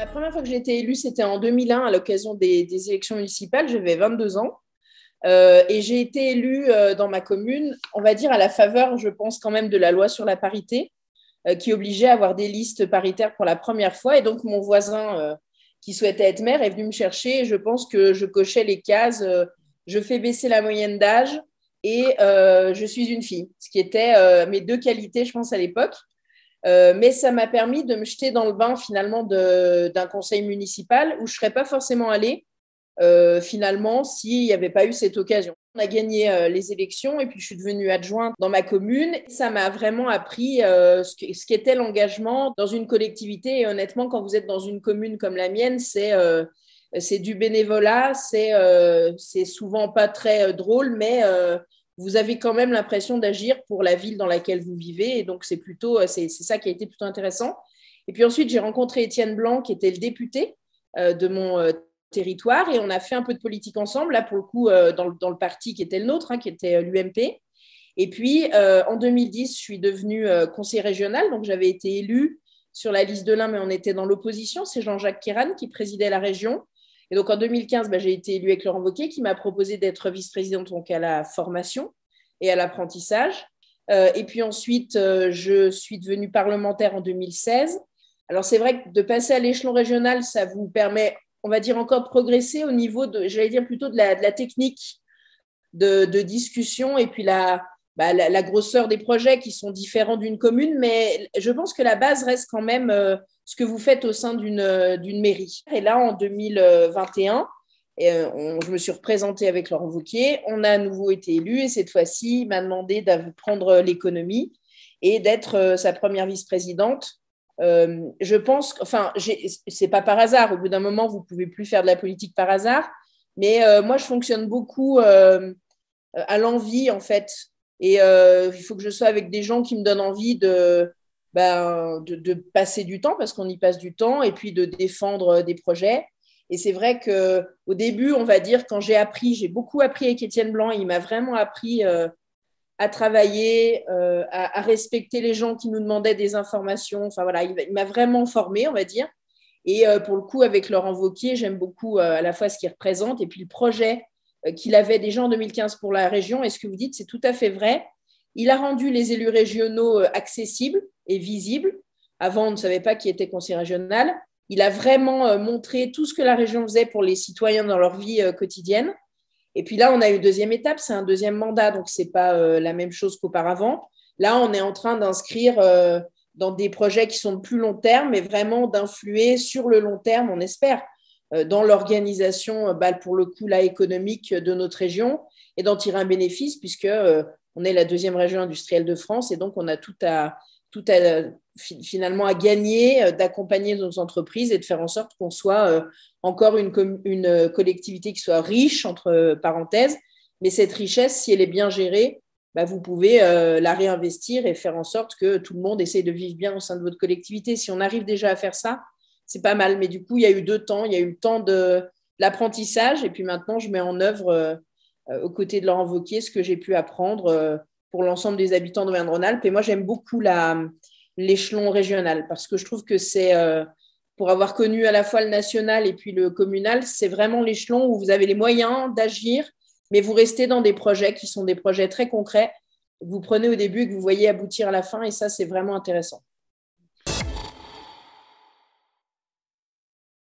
La première fois que j'ai été élue, c'était en 2001 à l'occasion des élections municipales. J'avais 22 ans. Et j'ai été élue dans ma commune, on va dire à la faveur, je pense quand même, de la loi sur la parité, qui obligeait à avoir des listes paritaires pour la première fois. Et donc, mon voisin qui souhaitait être maire est venu me chercher. Et je pense que je cochais les cases. Je fais baisser la moyenne d'âge et je suis une fille, ce qui était mes deux qualités, je pense, à l'époque. Mais ça m'a permis de me jeter dans le bain finalement d'un conseil municipal où je ne serais pas forcément allée finalement s'il n'y avait pas eu cette occasion. On a gagné les élections et puis je suis devenue adjointe dans ma commune. Ça m'a vraiment appris ce qu'était l'engagement dans une collectivité. Et honnêtement, quand vous êtes dans une commune comme la mienne, c'est du bénévolat, c'est souvent pas très drôle, mais vous avez quand même l'impression d'agir pour la ville dans laquelle vous vivez. Et donc, c'est ça qui a été plutôt intéressant. Et puis ensuite, j'ai rencontré Étienne Blanc, qui était le député de mon territoire, et on a fait un peu de politique ensemble, là, pour le coup, dans le parti qui était le nôtre, hein, qui était l'UMP. Et puis, en 2010, je suis devenue conseiller régional, donc j'avais été élue sur la liste de l'Ain, mais on était dans l'opposition. C'est Jean-Jacques Kéran qui présidait la région. Et donc, en 2015, j'ai été élue avec Laurent Wauquiez, qui m'a proposé d'être vice-présidente donc à la formation et à l'apprentissage. Et puis ensuite, je suis devenue parlementaire en 2016. Alors, c'est vrai que de passer à l'échelon régional, ça vous permet, on va dire, encore de progresser au niveau j'allais dire plutôt de la technique de discussion et puis la grosseur des projets qui sont différents d'une commune. Mais je pense que la base reste quand même ce que vous faites au sein d'une mairie. Et là, en 2021, je me suis représentée avec Laurent Wauquiez. On a à nouveau été élu et cette fois-ci, il m'a demandé de prendre l'économie et d'être sa première vice-présidente. Je pense, enfin, c'est pas par hasard. Au bout d'un moment, vous pouvez plus faire de la politique par hasard. Mais moi, je fonctionne beaucoup à l'envie, en fait. Et il faut que je sois avec des gens qui me donnent envie de passer du temps, parce qu'on y passe du temps, et puis de défendre des projets. Et c'est vrai qu'au début, on va dire, quand j'ai beaucoup appris avec Étienne Blanc. Il m'a vraiment appris à travailler, à respecter les gens qui nous demandaient des informations. Enfin voilà, il m'a vraiment formé, on va dire. Et pour le coup, avec Laurent Wauquiez, j'aime beaucoup à la fois ce qu'il représente et puis le projet qu'il avait déjà en 2015 pour la région. Et ce que vous dites, c'est tout à fait vrai. Il a rendu les élus régionaux accessibles et visibles. Avant, on ne savait pas qui était conseiller régional. Il a vraiment montré tout ce que la région faisait pour les citoyens dans leur vie quotidienne. Et puis là, on a une deuxième étape, c'est un deuxième mandat, donc ce n'est pas la même chose qu'auparavant. Là, on est en train d'inscrire dans des projets qui sont de plus long terme, mais vraiment d'influer sur le long terme, on espère, dans l'organisation, pour le coup, là, économique de notre région et d'en tirer un bénéfice, puisque on est la deuxième région industrielle de France et donc on a finalement à gagner d'accompagner nos entreprises et de faire en sorte qu'on soit encore une collectivité qui soit riche, entre parenthèses, mais cette richesse, si elle est bien gérée, vous pouvez la réinvestir et faire en sorte que tout le monde essaye de vivre bien au sein de votre collectivité. Si on arrive déjà à faire ça, c'est pas mal. Mais du coup, il y a eu 2 temps. Il y a eu le temps de l'apprentissage et puis maintenant, je mets en œuvre aux côtés de Laurent Wauquiez ce que j'ai pu apprendre pour l'ensemble des habitants d'Auvergne-Rhône-Alpes. Et moi, j'aime beaucoup l'échelon régional parce que je trouve que c'est, pour avoir connu à la fois le national et puis le communal, c'est vraiment l'échelon où vous avez les moyens d'agir, mais vous restez dans des projets qui sont des projets très concrets que vous prenez au début et que vous voyez aboutir à la fin, et ça, c'est vraiment intéressant.